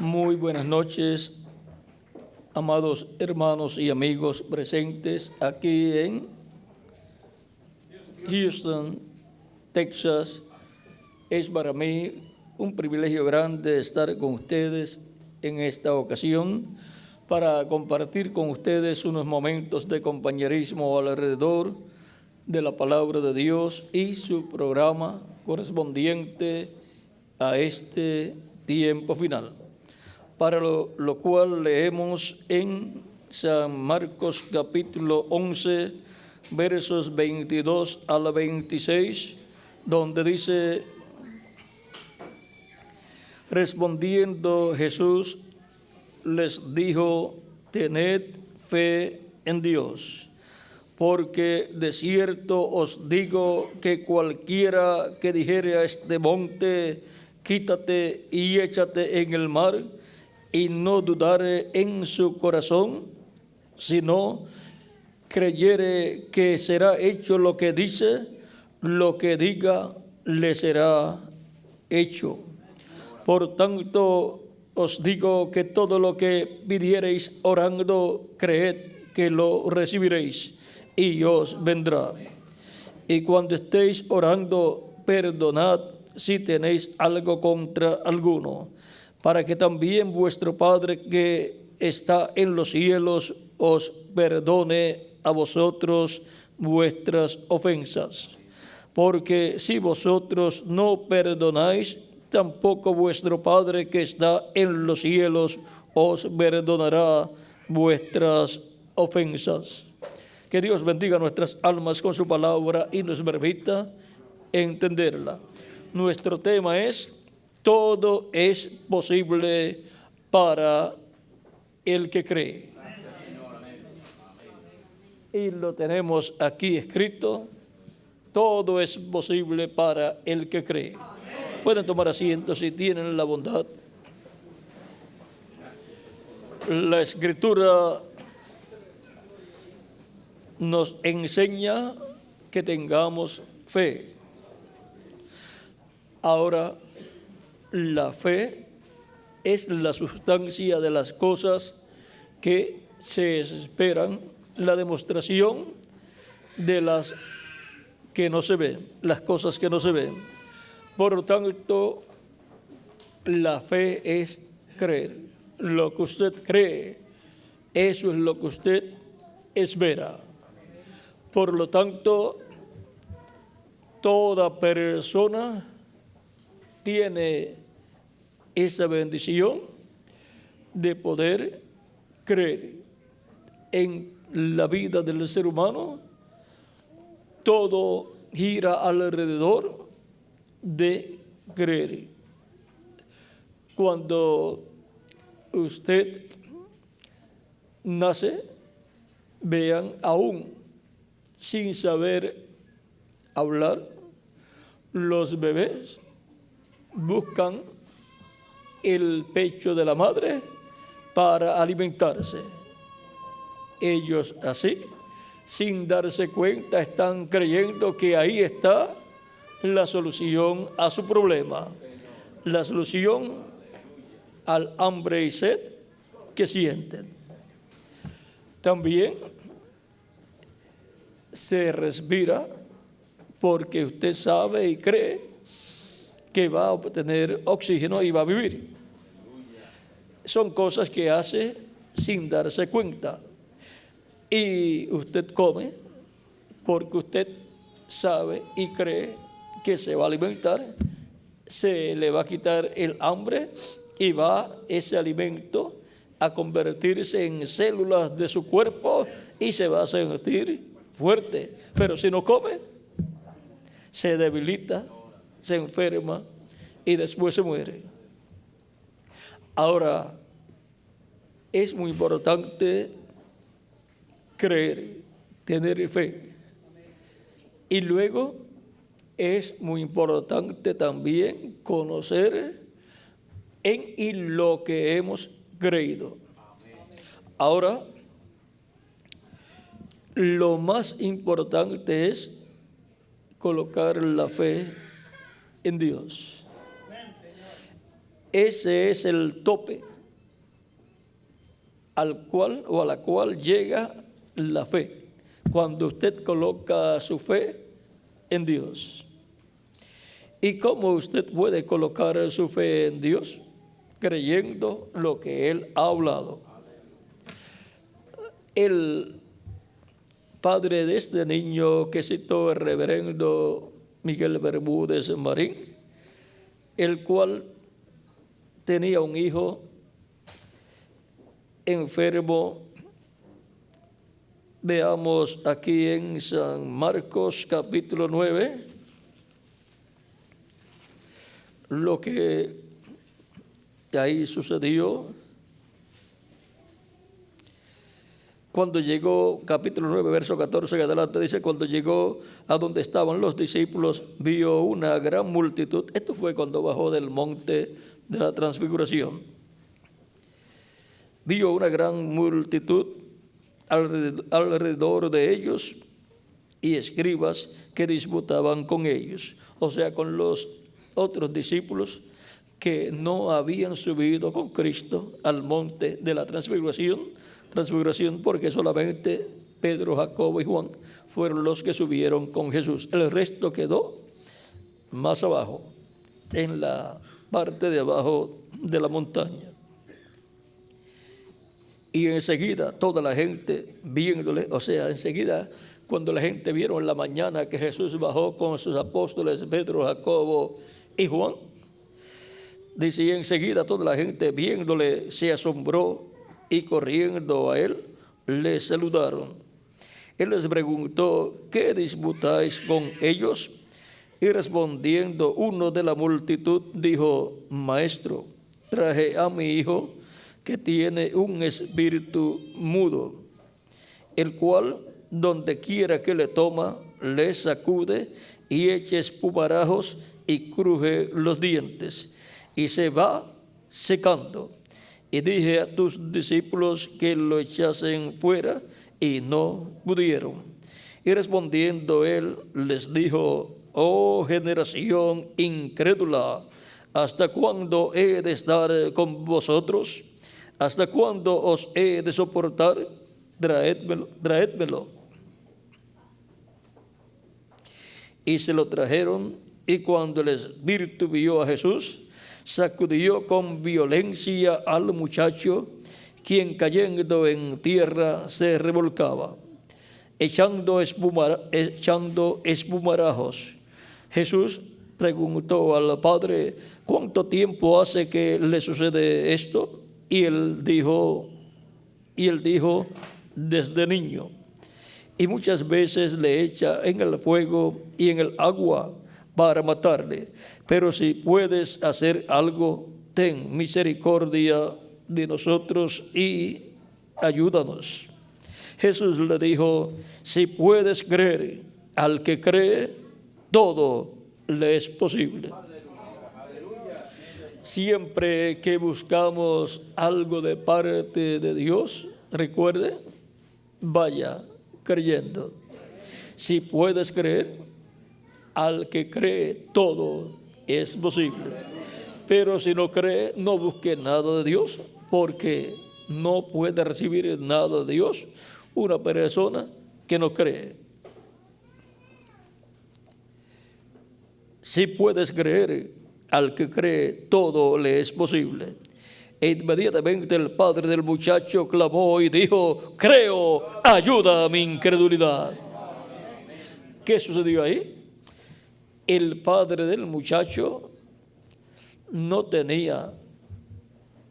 Muy buenas noches, amados hermanos y amigos presentes aquí en Houston, Texas. Es para mí un privilegio grande estar con ustedes en esta ocasión para compartir con ustedes unos momentos de compañerismo alrededor de la palabra de Dios y su programa correspondiente a este tiempo final. Para lo cual leemos en San Marcos capítulo 11, versos 22 al 26, donde dice: respondiendo Jesús les dijo: tened fe en Dios, porque de cierto os digo que cualquiera que dijere a este monte: quítate y échate en el mar, y no dudare en su corazón, sino creyere que será hecho lo que dice, lo que diga le será hecho. Por tanto, os digo que todo lo que pidiereis orando, creed que lo recibiréis y os vendrá. Y cuando estéis orando, perdonad si tenéis algo contra alguno, para que también vuestro Padre que está en los cielos os perdone a vosotros vuestras ofensas. Porque si vosotros no perdonáis, tampoco vuestro Padre que está en los cielos os perdonará vuestras ofensas. Que Dios bendiga nuestras almas con su palabra y nos permita entenderla. Nuestro tema es: todo es posible para el que cree. Y lo tenemos aquí escrito: todo es posible para el que cree. Pueden tomar asiento si tienen la bondad. La Escritura nos enseña que tengamos fe. Ahora, la fe es la sustancia de las cosas que se esperan, la demostración de las que no se ven, las cosas que no se ven. Por lo tanto, la fe es creer. Lo que usted cree, eso es lo que usted espera. Por lo tanto, toda persona tiene esa bendición de poder creer. En la vida del ser humano, todo gira alrededor de creer. Cuando usted nace, vean, aún sin saber hablar, los bebés buscan el pecho de la madre para alimentarse. Ellos así, sin darse cuenta, están creyendo que ahí está la solución a su problema, la solución al hambre y sed que sienten. También se respira porque usted sabe y cree que va a obtener oxígeno y va a vivir. Son cosas que hace sin darse cuenta. Y usted come porque usted sabe y cree que se va a alimentar, se le va a quitar el hambre y va ese alimento a convertirse en células de su cuerpo y se va a sentir fuerte. Pero si no come, se debilita, se enferma y después se muere. Ahora, es muy importante creer, tener fe. Y luego es muy importante también conocer en y lo que hemos creído. Ahora, lo más importante es colocar la fe en Dios. Ese es el tope al cual o a la cual llega la fe, cuando usted coloca su fe en Dios. ¿Y cómo usted puede colocar su fe en Dios? Creyendo lo que Él ha hablado. El padre de este niño que citó el reverendo Miguel Bermúdez Marín, el cual tenía un hijo enfermo. Veamos aquí en San Marcos capítulo 9 lo que ahí sucedió. Cuando llegó, capítulo 9, verso 14 en adelante, dice: cuando llegó a donde estaban los discípulos, vio una gran multitud. Esto fue cuando bajó del monte de la transfiguración. Vio una gran multitud alrededor de ellos y escribas que disputaban con ellos, o sea, con los otros discípulos que no habían subido con Cristo al monte de la transfiguración, porque solamente Pedro, Jacobo y Juan fueron los que subieron con Jesús. El resto quedó más abajo, en la parte de abajo de la montaña. Y enseguida toda la gente viéndole, o sea, enseguida cuando la gente vieron en la mañana que Jesús bajó con sus apóstoles Pedro, Jacobo y Juan, dice, y enseguida toda la gente viéndole se asombró y corriendo a él le saludaron. Él les preguntó: ¿qué disputáis con ellos? Y respondiendo uno de la multitud dijo: Maestro, traje a mi hijo que tiene un espíritu mudo, el cual donde quiera que le toma, le sacude y echa espumarajos y cruje los dientes, y se va secando. Y dije a tus discípulos que lo echasen fuera, y no pudieron. Y respondiendo él les dijo: oh generación incrédula, ¿hasta cuándo he de estar con vosotros? ¿Hasta cuándo os he de soportar? Traédmelo. Y se lo trajeron, y cuando el espíritu vio a Jesús, sacudió con violencia al muchacho, quien cayendo en tierra se revolcaba, echando espumarajos. Jesús preguntó al padre: ¿cuánto tiempo hace que le sucede esto? Y él dijo, desde niño. Y muchas veces le echa en el fuego y en el agua para matarle. Pero si puedes hacer algo, ten misericordia de nosotros y ayúdanos. Jesús le dijo: si puedes creer, al que cree, todo le es posible. Siempre que buscamos algo de parte de Dios, recuerde, vaya creyendo. Si puedes creer, al que cree, todo es posible. Pero si no cree, no busque nada de Dios, porque no puede recibir nada de Dios una persona que no cree. Si puedes creer, al que cree, todo le es posible. E inmediatamente el padre del muchacho clamó y dijo: creo, ayuda a mi incredulidad. ¿Qué sucedió ahí? El padre del muchacho no tenía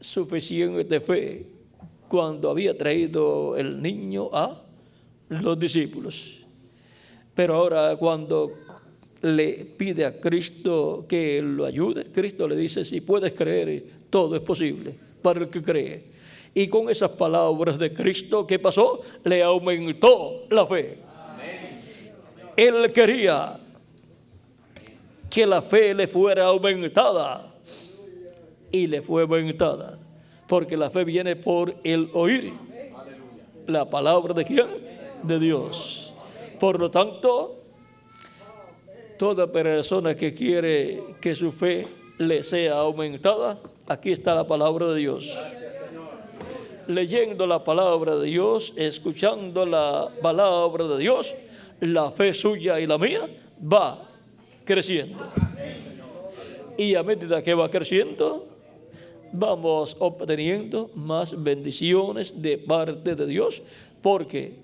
suficiente fe cuando había traído el niño a los discípulos. Pero ahora, cuando le pide a Cristo que lo ayude, Cristo le dice: si puedes creer, todo es posible para el que cree. Y con esas palabras de Cristo, ¿qué pasó? Le aumentó la fe. Él quería que la fe le fuera aumentada, y le fue aumentada, porque la fe viene por el oír la palabra de ¿quién? De Dios. Por lo tanto, toda persona que quiere que su fe le sea aumentada. Aquí está la palabra de Dios. Leyendo la palabra de Dios, escuchando la palabra de Dios, la fe suya y la mía va creciendo. Y a medida que va creciendo, vamos obteniendo más bendiciones de parte de Dios, porque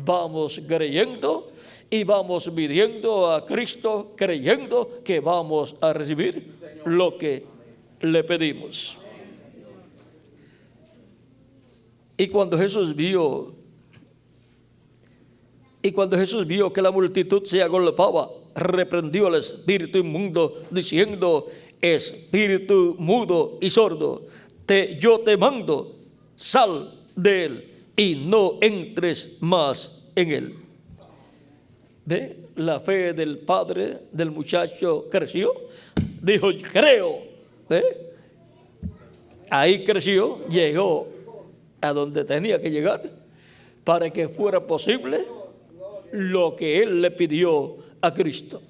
vamos creyendo y vamos pidiendo a Cristo, creyendo que vamos a recibir lo que le pedimos. Y cuando Jesús vio que la multitud se agolpaba, reprendió al espíritu inmundo, diciendo: espíritu mudo y sordo, yo te mando, sal de él y no entres más en él. ¿Ve? La fe del padre del muchacho creció. Dijo: creo. ¿Ve? Ahí creció, llegó a donde tenía que llegar para que fuera posible lo que él le pidió a Cristo.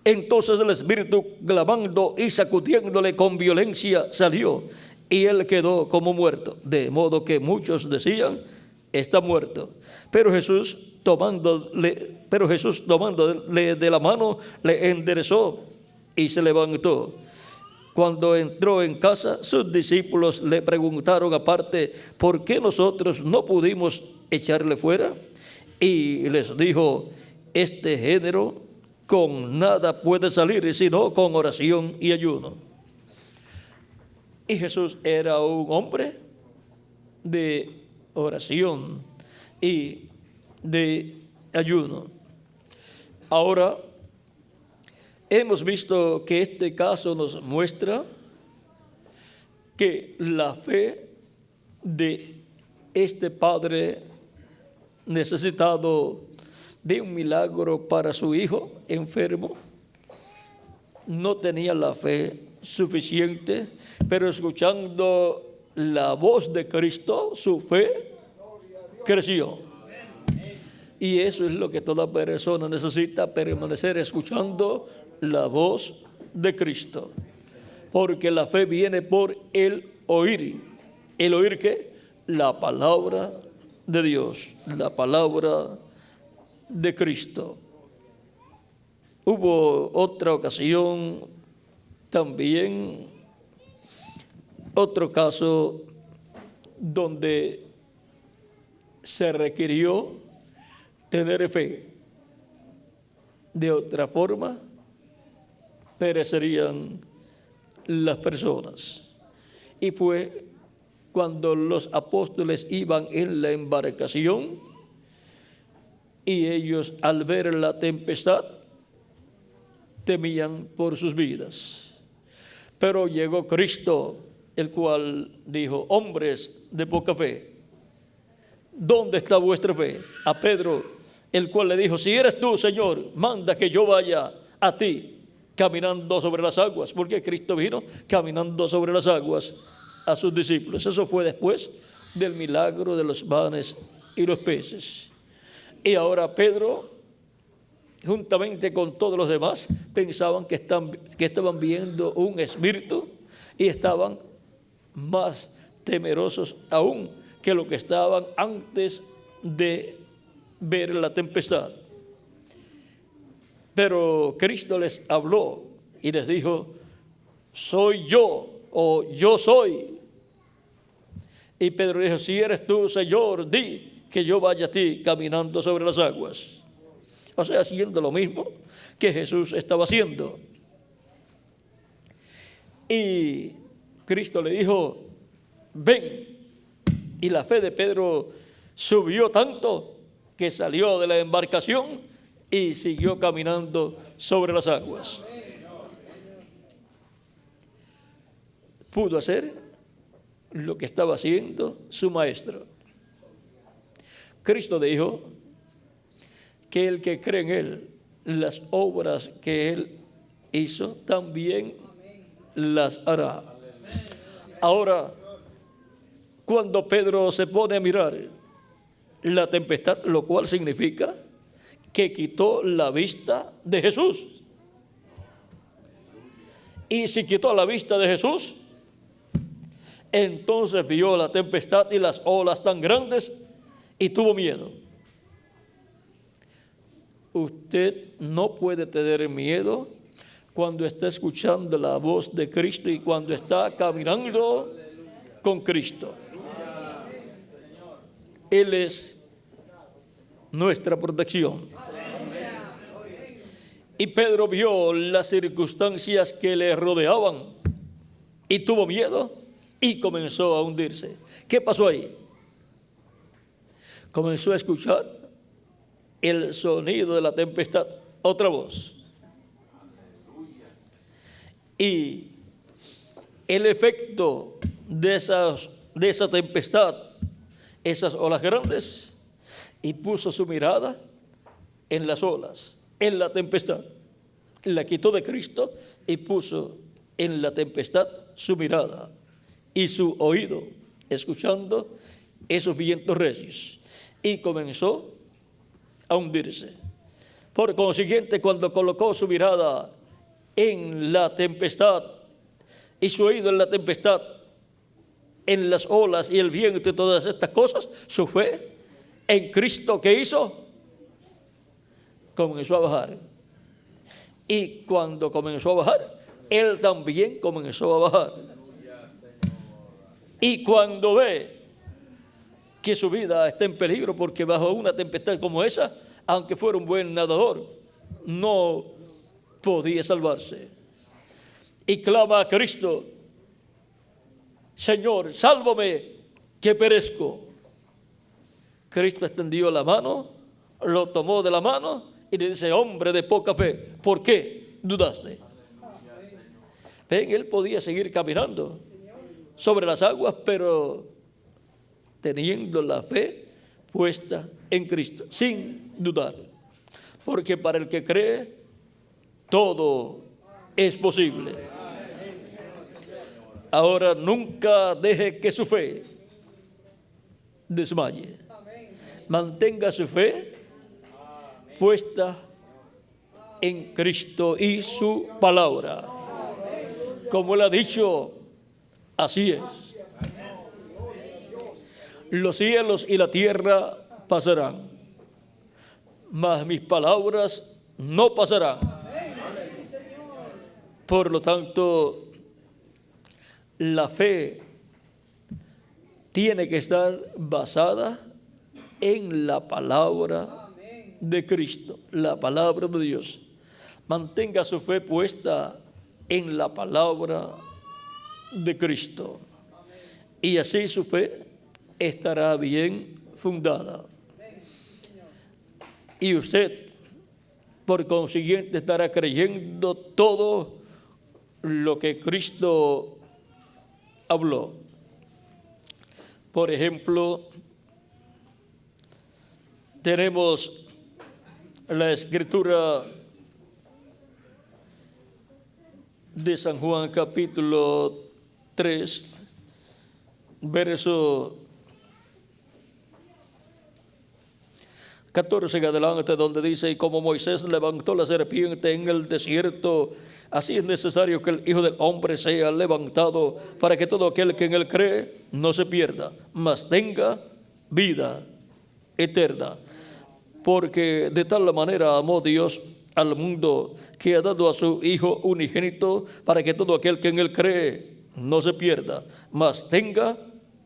Entonces el espíritu, clamando y sacudiéndole con violencia, salió, y él quedó como muerto, de modo que muchos decían: está muerto. Pero Jesús tomándole de la mano, le enderezó y se levantó. Cuando entró en casa, sus discípulos le preguntaron aparte: ¿por qué nosotros no pudimos echarle fuera? Y les dijo: este género con nada puede salir, sino con oración y ayuno. Y Jesús era un hombre de oración y de ayuno. Ahora, hemos visto que este caso nos muestra que la fe de este padre necesitado de un milagro para su hijo enfermo no tenía la fe suficiente, pero escuchando la voz de Cristo, su fe creció. Y eso es lo que toda persona necesita: permanecer escuchando la voz de Cristo, porque la fe viene por el oír. ¿El oír qué? La palabra de Dios, la palabra de Cristo. Hubo otra ocasión también, otro caso donde se requirió tener fe. De otra forma, perecerían las personas. Y fue cuando los apóstoles iban en la embarcación y ellos, al ver la tempestad, temían por sus vidas. Pero llegó Cristo, el cual dijo: hombres de poca fe, ¿dónde está vuestra fe? A Pedro, el cual le dijo: si eres tú, Señor, manda que yo vaya a ti caminando sobre las aguas, porque Cristo vino caminando sobre las aguas a sus discípulos. Eso fue después del milagro de los panes y los peces. Y ahora Pedro, juntamente con todos los demás, pensaban que estaban viendo un espíritu, y estaban más temerosos aún que lo que estaban antes de ver la tempestad. Pero Cristo les habló y les dijo: soy yo, o yo soy. Y Pedro dijo: si eres tú, Señor, di que yo vaya a ti caminando sobre las aguas. O sea, haciendo lo mismo que Jesús estaba haciendo. Y Cristo le dijo: ven. Y la fe de Pedro subió tanto que salió de la embarcación y siguió caminando sobre las aguas. Pudo hacer lo que estaba haciendo su maestro. Cristo dijo que el que cree en él, las obras que él hizo, también las hará. Ahora, cuando Pedro se pone a mirar la tempestad, lo cual significa que quitó la vista de Jesús, y se quitó a la vista de Jesús. Entonces vio la tempestad y las olas tan grandes y tuvo miedo. Usted no puede tener miedo cuando está escuchando la voz de Cristo y cuando está caminando con Cristo. Él es nuestra protección. Y Pedro vio las circunstancias que le rodeaban y tuvo miedo y comenzó a hundirse. ¿Qué pasó ahí? Comenzó a escuchar el sonido de la tempestad, otra voz. Y el efecto de esa tempestad, esas olas grandes, y puso su mirada en las olas, en la tempestad. La quitó de Cristo y puso en la tempestad su mirada y su oído, escuchando esos vientos recios, y comenzó a hundirse. Por consiguiente, cuando colocó su mirada en la tempestad y su oído en la tempestad, en las olas y el viento y todas estas cosas, su fe en Cristo, ¿qué hizo? Comenzó a bajar. Y cuando comenzó a bajar, él también comenzó a bajar. Y cuando ve que su vida está en peligro, porque bajo una tempestad como esa, aunque fuera un buen nadador, no podía salvarse. Y clama a Cristo: Señor, sálvame, que perezco. Cristo extendió la mano, lo tomó de la mano y le dice: hombre de poca fe, ¿por qué dudaste? Ven, él podía seguir caminando sobre las aguas, pero teniendo la fe puesta en Cristo, sin dudar. Porque para el que cree, todo es posible. Ahora, nunca deje que su fe desmaye. Mantenga su fe puesta en Cristo y su palabra. Como él ha dicho, así es. Los cielos y la tierra pasarán, mas mis palabras no pasarán. Por lo tanto, la fe tiene que estar basada en la palabra de Cristo, la palabra de Dios. Mantenga su fe puesta en la palabra de Cristo, y así su fe estará bien fundada. Y usted, por consiguiente, estará creyendo todo lo que Cristo habló. Por ejemplo, tenemos la escritura de San Juan, capítulo 3, verso 14 en adelante, donde dice: y como Moisés levantó la serpiente en el desierto, así es necesario que el Hijo del Hombre sea levantado, para que todo aquel que en él cree no se pierda, mas tenga vida eterna. Porque de tal manera amó Dios al mundo, que ha dado a su Hijo unigénito, para que todo aquel que en él cree no se pierda, mas tenga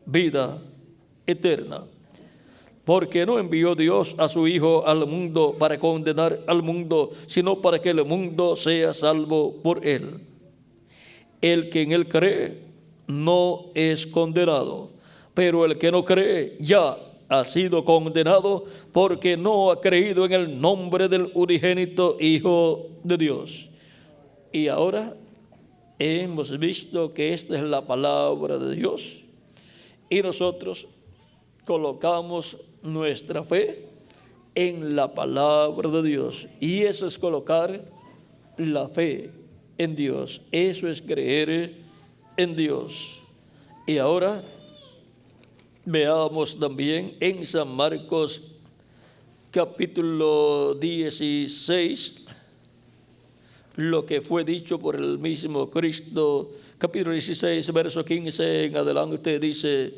vida eterna. Porque no envió Dios a su Hijo al mundo para condenar al mundo, sino para que el mundo sea salvo por él. El que en él cree no es condenado, pero el que no cree ya ha sido condenado, porque no ha creído en el nombre del unigénito Hijo de Dios. Y ahora hemos visto que esta es la palabra de Dios, y nosotros colocamos nuestra fe en la palabra de Dios, y eso es colocar la fe en Dios, eso es creer en Dios. Y ahora veamos también en San Marcos capítulo 16, lo que fue dicho por el mismo Cristo. Capítulo 16, verso 15 en adelante dice: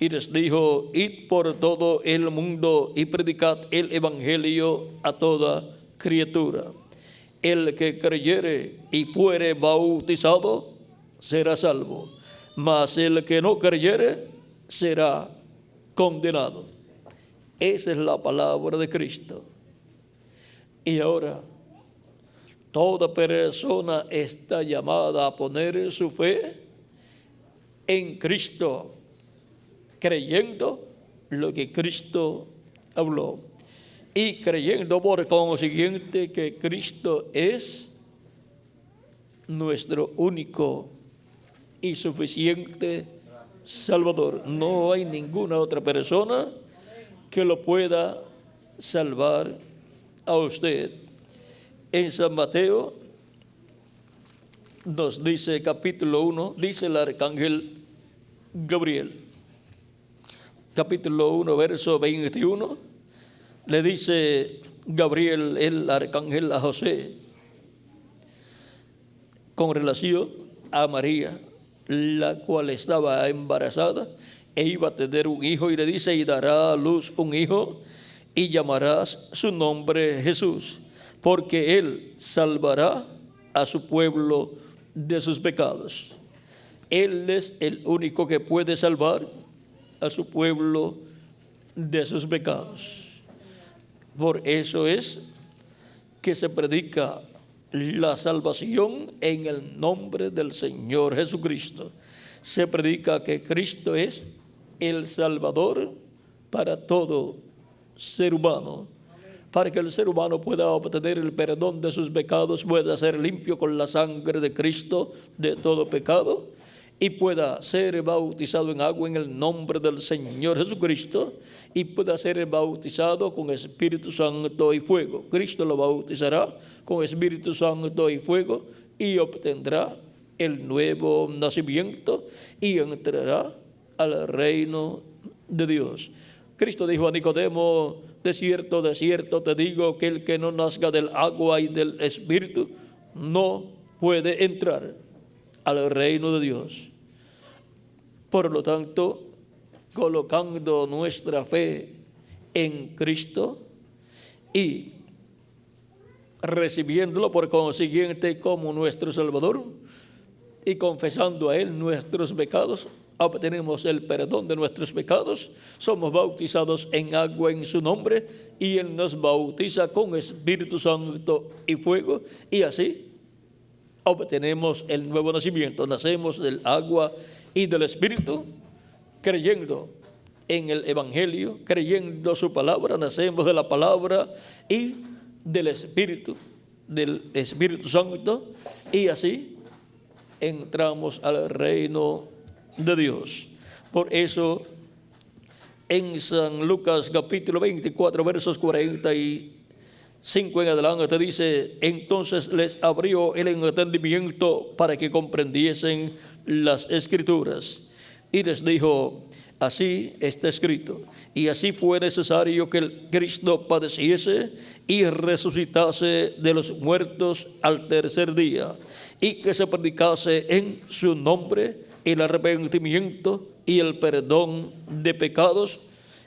y les dijo: id por todo el mundo y predicad el evangelio a toda criatura. El que creyere y fuere bautizado será salvo, mas el que no creyere será condenado. Esa es la palabra de Cristo. Y ahora, toda persona está llamada a poner su fe en Cristo, creyendo lo que Cristo habló y creyendo por consiguiente que Cristo es nuestro único y suficiente Salvador. No hay ninguna otra persona que lo pueda salvar a usted. En San Mateo nos dice, capítulo 1, dice el arcángel Gabriel, capítulo 1, verso 21, le dice Gabriel, el arcángel, a José, con relación a María, la cual estaba embarazada e iba a tener un hijo, y le dice: y dará a luz un hijo, y llamarás su nombre Jesús, porque él salvará a su pueblo de sus pecados. Él es el único que puede salvar a su pueblo de sus pecados. Por eso es que se predica la salvación en el nombre del Señor Jesucristo. Se predica que Cristo es el Salvador para todo ser humano, para que el ser humano pueda obtener el perdón de sus pecados, pueda ser limpio con la sangre de Cristo de todo pecado y pueda ser bautizado en agua en el nombre del Señor Jesucristo y pueda ser bautizado con Espíritu Santo y fuego. Cristo lo bautizará con Espíritu Santo y fuego y obtendrá el nuevo nacimiento y entrará al reino de Dios. Cristo dijo a Nicodemo: de cierto, te digo que el que no nazca del agua y del Espíritu no puede entrar al reino de Dios. Por lo tanto, colocando nuestra fe en Cristo y recibiéndolo por consiguiente como nuestro Salvador y confesando a Él nuestros pecados, obtenemos el perdón de nuestros pecados, somos bautizados en agua en su nombre y Él nos bautiza con Espíritu Santo y fuego, y así obtenemos el nuevo nacimiento. Nacemos del agua y del Espíritu, creyendo en el Evangelio, creyendo su palabra. Nacemos de la palabra y del Espíritu Santo, y así entramos al reino de Dios. Por eso en San Lucas capítulo 24 versos 45 en adelante dice: entonces les abrió el entendimiento para que comprendiesen las Escrituras, y les dijo: así está escrito, y así fue necesario que el Cristo padeciese y resucitase de los muertos al tercer día, y que se predicase en su nombre el arrepentimiento y el perdón de pecados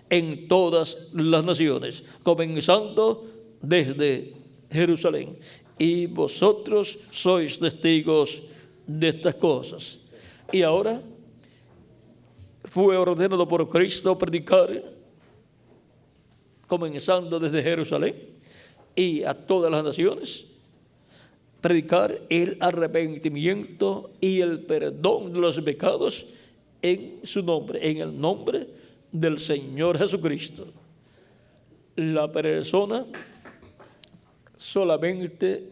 en todas las naciones, comenzando desde Jerusalén. Y vosotros sois testigos de estas cosas. Y ahora fue ordenado por Cristo predicar, comenzando desde Jerusalén y a todas las naciones, predicar el arrepentimiento y el perdón de los pecados en su nombre, en el nombre del Señor Jesucristo. La persona solamente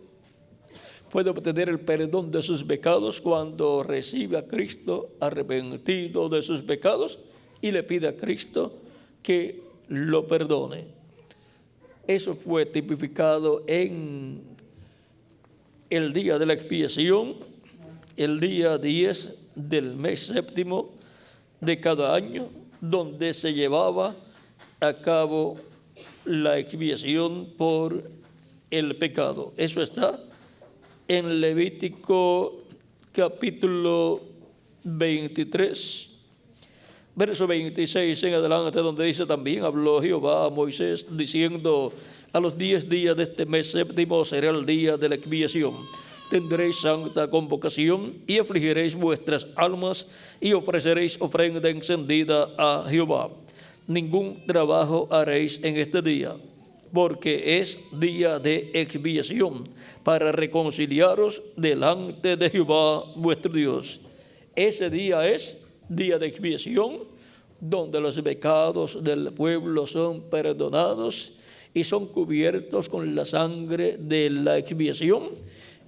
puede obtener el perdón de sus pecados cuando recibe a Cristo arrepentido de sus pecados y le pide a Cristo que lo perdone. Eso fue tipificado en el día de la expiación, el día 10 del mes séptimo de cada año, donde se llevaba a cabo la expiación por el pecado. Eso está en Levítico capítulo 23, verso 26 en adelante, donde dice: también habló Jehová a Moisés diciendo: a los 10 días de este mes séptimo será el día de la expiación. Tendréis santa convocación y afligiréis vuestras almas y ofreceréis ofrenda encendida a Jehová. Ningún trabajo haréis en este día, porque es día de expiación, para reconciliaros delante de Jehová vuestro Dios. Ese día es día de expiación, donde los pecados del pueblo son perdonados y son cubiertos con la sangre de la expiación,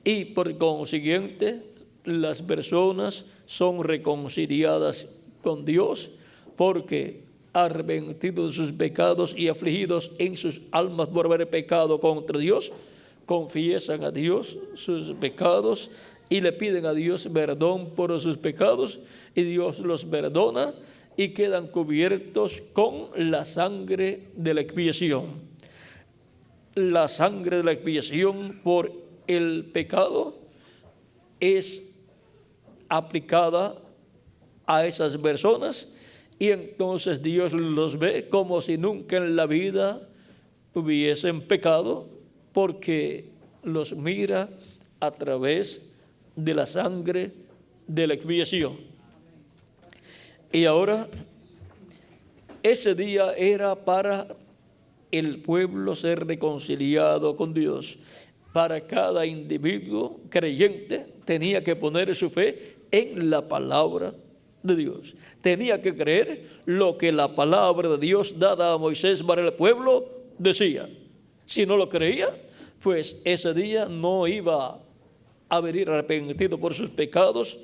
y por consiguiente las personas son reconciliadas con Dios, porque arrepentidos de sus pecados y afligidos en sus almas por haber pecado contra Dios, confiesan a Dios sus pecados y le piden a Dios perdón por sus pecados, y Dios los perdona y quedan cubiertos con la sangre de la expiación. La sangre de la expiación por el pecado es aplicada a esas personas, y entonces Dios los ve como si nunca en la vida hubiesen pecado, porque los mira a través de la sangre de la expiación. Y ahora, ese día era para el pueblo ser reconciliado con Dios. Para cada individuo creyente tenía que poner su fe en la palabra de Dios. Tenía que creer lo que la palabra de Dios dada a Moisés para el pueblo decía. Si no lo creía, pues ese día no iba a venir arrepentido por sus pecados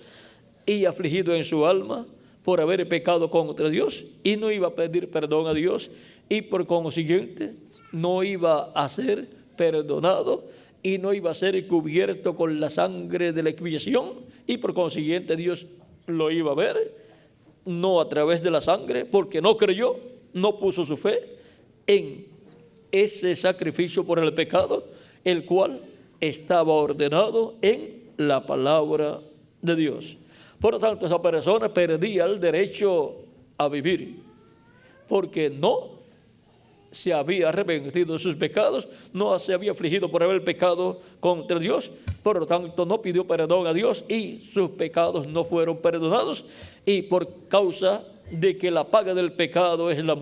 y afligido en su alma por haber pecado contra Dios, y no iba a pedir perdón a Dios, y por consiguiente no iba a ser perdonado y no iba a ser cubierto con la sangre de la expiación, y por consiguiente Dios lo iba a ver, no a través de la sangre, porque no creyó, no puso su fe en ese sacrificio por el pecado, el cual estaba ordenado en la palabra de Dios. Por lo tanto, esa persona perdía el derecho a vivir, porque no se había arrepentido de sus pecados, no se había afligido por haber pecado contra Dios, por lo tanto no pidió perdón a Dios y sus pecados no fueron perdonados, y por causa de que la paga del pecado es la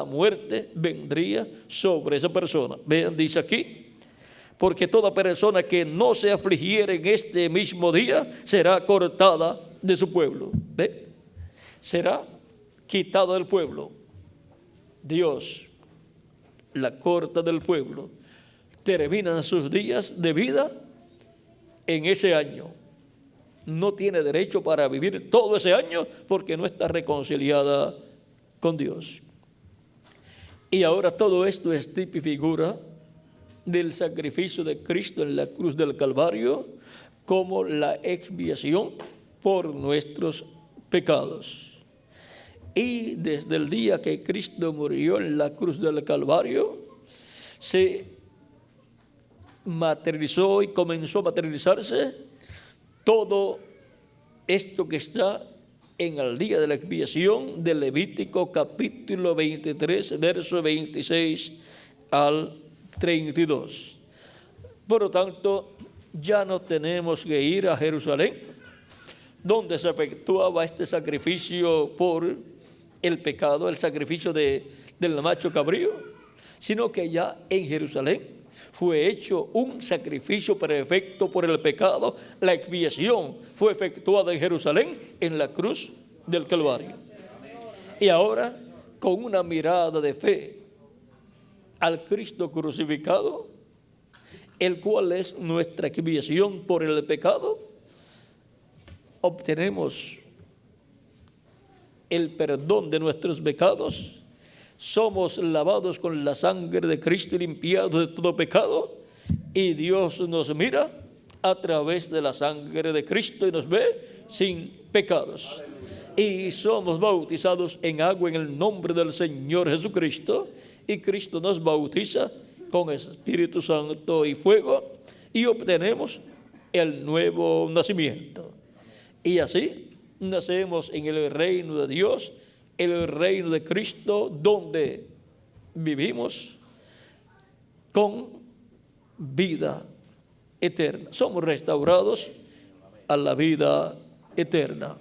muerte vendría sobre esa persona. Vean, dice aquí: porque toda persona que no se afligiere en este mismo día será cortada de su pueblo. ¿Ve? Será quitada del pueblo. Dios la corta del pueblo. Terminan sus días de vida en ese año. No tiene derecho para vivir todo ese año porque no está reconciliada con Dios. Y ahora todo esto es tipo y figura del sacrificio de Cristo en la cruz del Calvario como la expiación por nuestros pecados. Y desde el día que Cristo murió en la cruz del Calvario, se materializó y comenzó a materializarse todo esto que está en el día de la expiación de Levítico capítulo 23, verso 26 al 32. Por lo tanto, ya no tenemos que ir a Jerusalén, donde se efectuaba este sacrificio por el pecado, el sacrificio del macho cabrío, sino que ya en Jerusalén fue hecho un sacrificio perfecto por el pecado. La expiación fue efectuada en Jerusalén, en la cruz del Calvario. Y ahora, con una mirada de fe al Cristo crucificado, el cual es nuestra expiación por el pecado, obtenemos el perdón de nuestros pecados, somos lavados con la sangre de Cristo y limpiados de todo pecado, y Dios nos mira a través de la sangre de Cristo y nos ve sin pecados. Y somos bautizados en agua en el nombre del Señor Jesucristo, y Cristo nos bautiza con Espíritu Santo y fuego, y obtenemos el nuevo nacimiento. Y así nacemos en el reino de Dios, el reino de Cristo, donde vivimos con vida eterna. Somos restaurados a la vida eterna.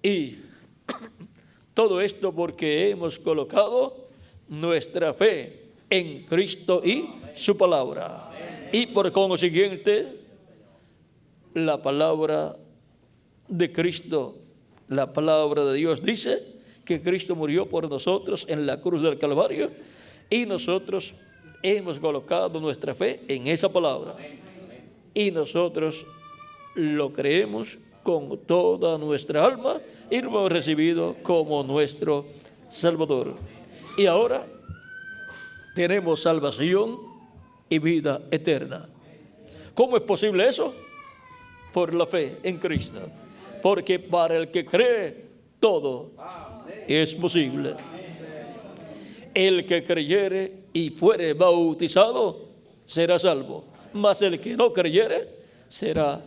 Y todo esto porque hemos colocado nuestra fe en Cristo y su palabra. Y por consiguiente, la palabra de Cristo, la palabra de Dios dice que Cristo murió por nosotros en la cruz del Calvario y nosotros hemos colocado nuestra fe en esa palabra. Y nosotros lo creemos con toda nuestra alma y lo hemos recibido como nuestro Salvador. Y ahora tenemos salvación y vida eterna. ¿Cómo es posible eso? Por la fe en Cristo. Porque para el que cree, todo es posible. El que creyere y fuere bautizado será salvo, mas el que no creyere será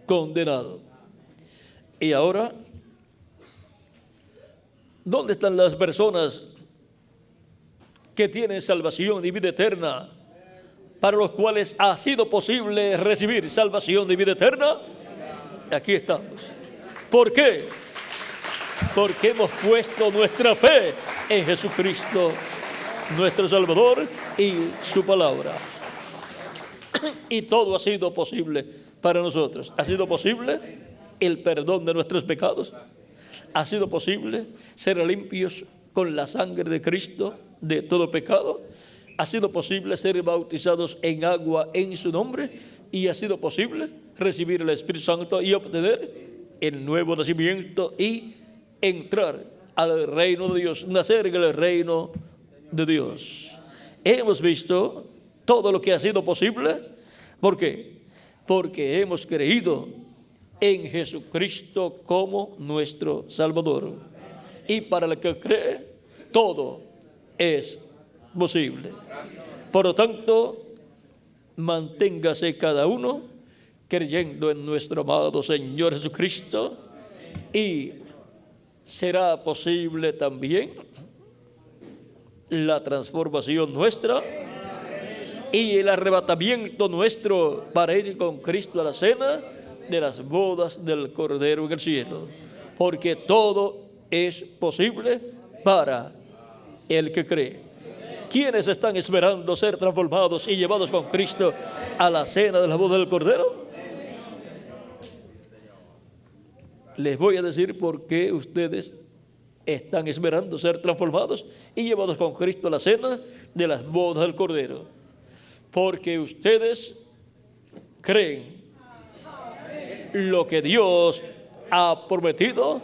condenado. Y ahora, ¿dónde están las personas que tienen salvación y vida eterna, para los cuales ha sido posible recibir salvación y vida eterna? Aquí estamos. ¿Por qué? Porque hemos puesto nuestra fe en Jesucristo, nuestro Salvador, y su palabra. Y todo ha sido posible para nosotros. Ha sido posible el perdón de nuestros pecados. Ha sido posible ser limpios con la sangre de Cristo de todo pecado. Ha sido posible ser bautizados en agua en su nombre. Y ha sido posible recibir el Espíritu Santo y obtener el nuevo nacimiento y entrar al reino de Dios, nacer en el reino de Dios. Hemos visto todo lo que ha sido posible. ¿Por qué? Porque hemos creído en Jesucristo como nuestro Salvador. Y para el que cree, todo es posible. Por lo tanto, manténgase cada uno creyendo en nuestro amado Señor Jesucristo y será posible también la transformación nuestra y el arrebatamiento nuestro para ir con Cristo a la cena de las bodas del Cordero en el cielo, porque todo es posible para el que cree. ¿Quiénes están esperando ser transformados y llevados con Cristo a la cena de las bodas del Cordero? Les voy a decir por qué ustedes están esperando ser transformados y llevados con Cristo a la cena de las bodas del Cordero. Porque ustedes creen lo que Dios ha prometido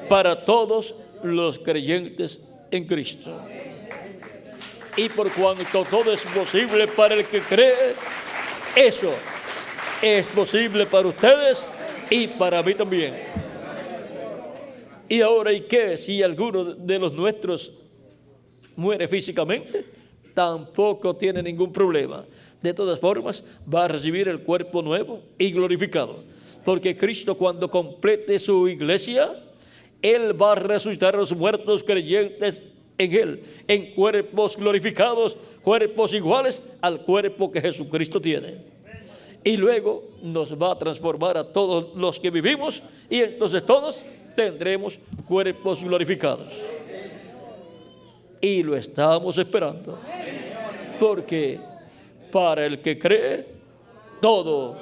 para todos los creyentes en Cristo. Y por cuanto todo es posible para el que cree, eso es posible para ustedes y para mí también. Y ahora, ¿y qué? Si alguno de los nuestros muere físicamente, tampoco tiene ningún problema. De todas formas, va a recibir el cuerpo nuevo y glorificado. Porque Cristo, cuando complete su iglesia, Él va a resucitar a los muertos creyentes en Él, en cuerpos glorificados, cuerpos iguales al cuerpo que Jesucristo tiene. Y luego nos va a transformar a todos los que vivimos y entonces todos tendremos cuerpos glorificados. Y lo estamos esperando. Porque para el que cree, todo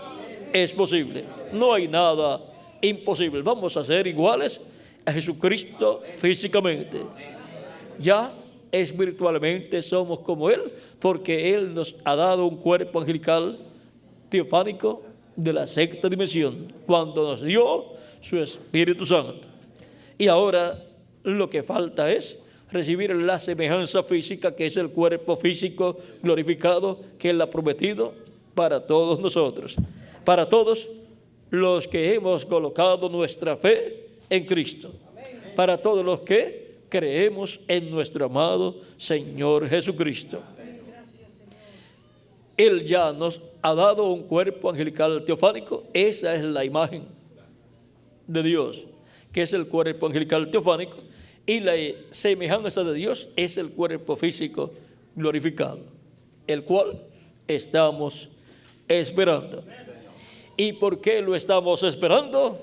es posible. No hay nada imposible. Vamos a ser iguales a Jesucristo físicamente. Ya espiritualmente somos como Él, porque Él nos ha dado un cuerpo angelical teofánico de la sexta dimensión, cuando nos dio su Espíritu Santo. Y ahora lo que falta es recibir la semejanza física, que es el cuerpo físico glorificado que Él ha prometido para todos nosotros, para todos los que hemos colocado nuestra fe en Cristo, para todos los que creemos en nuestro amado Señor Jesucristo. Él ya nos ha dado un cuerpo angelical teofánico. Esa es la imagen de Dios, que es el cuerpo angelical teofánico, y la semejanza de Dios es el cuerpo físico glorificado, el cual estamos esperando. ¿Y por qué lo estamos esperando?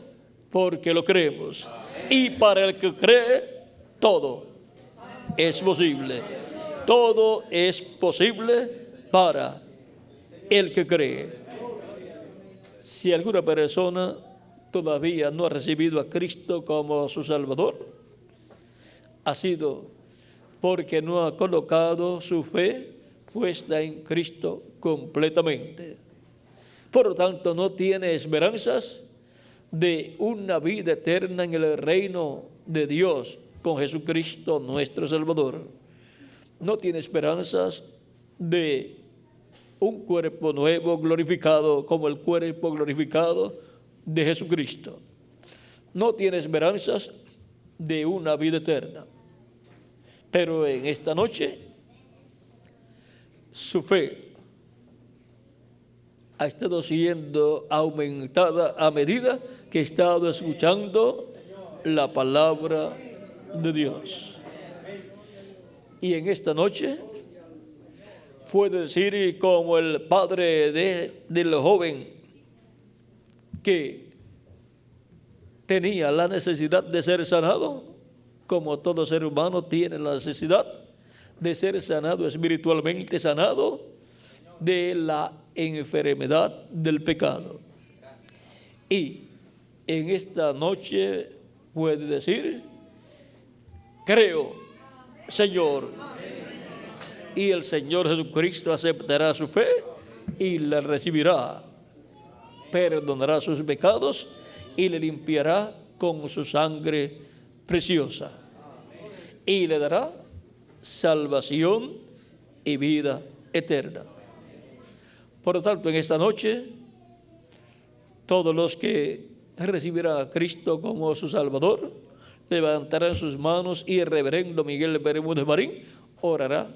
Porque lo creemos. Y para el que cree, todo es posible. Todo es posible para el que cree. Si alguna persona todavía no ha recibido a Cristo como su Salvador, ha sido porque no ha colocado su fe puesta en Cristo completamente. Por lo tanto, no tiene esperanzas de una vida eterna en el reino de Dios con Jesucristo nuestro Salvador. No tiene esperanzas de un cuerpo nuevo glorificado como el cuerpo glorificado de Jesucristo. No tiene esperanzas de una vida eterna. Pero en esta noche, su fe ha estado siendo aumentada a medida que ha estado escuchando la palabra de Dios. Y en esta noche puede decir, como el padre del joven que tenía la necesidad de ser sanado, como todo ser humano tiene la necesidad de ser sanado espiritualmente, sanado de la enfermedad del pecado. Y en esta noche puede decir, creo, Señor, y el Señor Jesucristo aceptará su fe y la recibirá, perdonará sus pecados y le limpiará con su sangre preciosa y le dará salvación y vida eterna. Por lo tanto, en esta noche, todos los que recibirán a Cristo como su Salvador levantarán sus manos y el reverendo Miguel Bermúdez Marín orará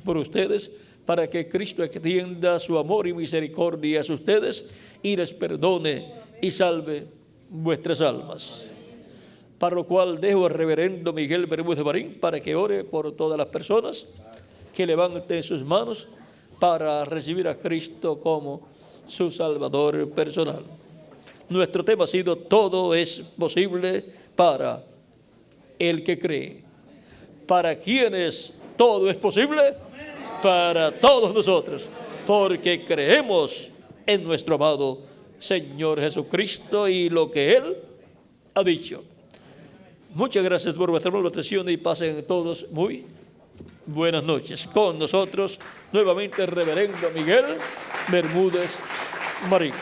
por ustedes para que Cristo extienda su amor y misericordia a ustedes y les perdone y salve vuestras almas. Para lo cual dejo al reverendo Miguel Bermúdez Marín para que ore por todas las personas que levanten sus manos para recibir a Cristo como su Salvador personal. Nuestro tema ha sido: todo es posible para el que cree. ¿Para quiénes todo es posible? Para todos nosotros, porque creemos en nuestro amado Señor Jesucristo y lo que Él ha dicho. Muchas gracias por vuestra atención y pasen todos muy buenas noches. Con nosotros nuevamente el reverendo Miguel Bermúdez Marín.